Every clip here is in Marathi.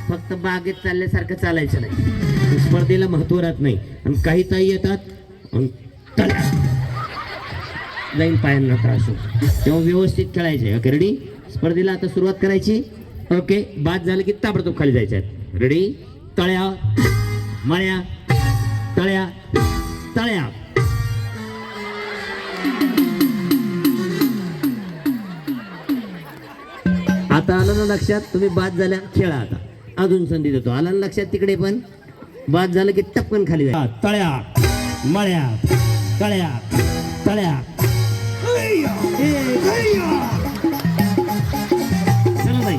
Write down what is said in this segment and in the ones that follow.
फक्त बागेत चालल्यासारखं चालायचं नाही, स्पर्धेला महत्व राहत नाही. आणि काही ताई येतात आणि जाईल पायांना त्रास होतो, तेव्हा व्यवस्थित खेळायचे. ओके रेडी, स्पर्धेला आता सुरुवात करायची. ओके, बाद झालं की ताबडतोब खाली जायचं आहे. रेडी, तळ्या मळ्या तळ्या तळ्या. आता आलं ना लक्षात, तुम्ही बाद झाल्या खेळा. आता अजून संधी देतो. आला ना लक्षात, तिकडे पण बाद झालं की टपकन खाली जाय. तळ्या मळ्या तळ्या तळ्या. चला बाई,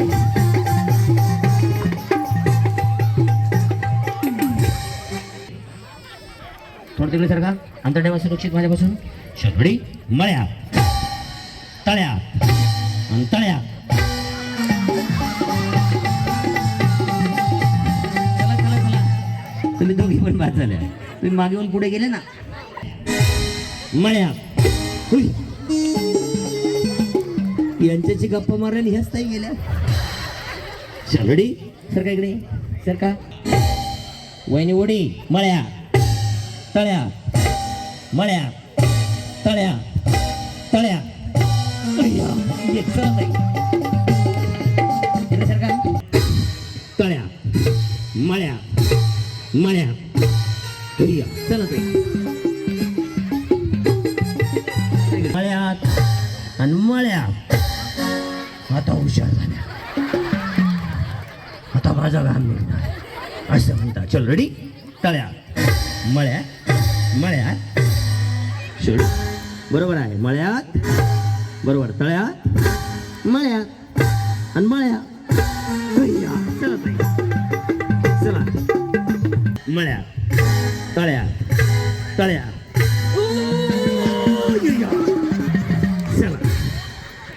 थोडं तिकडे सारखा अंतर ठेवा सुरक्षित माझ्यापासून. शेवटी मळ्या तळ्या आणि तळ्या. चला चला चला, तुम्ही दोघी पण बाद झाल्या. तुम्ही मागे येऊन पुढे गेले ना. मळ्या यांच्याची गप्पा मारायला ह्याच ताई गेल्या. शेवटी सरका इकडे सरका. वहिनी ओढी मळ्या तळ्या मळ्या तळ्या तळ्या. तळ्या मळ्या मळ्या. चला मळ्यात आणि मळ्यात. आता हुशार झाल्या, आता माझा घाम निघणार असं म्हणतात. चल रेडी, तळ्या मळ्यात मळ्यात. शेड बरोबर आहे, मळ्यात बरोबर, तळ्यात मळ्यात आणि मळ्यात. चला चला, मळ्यात तळ्यात तळ्यात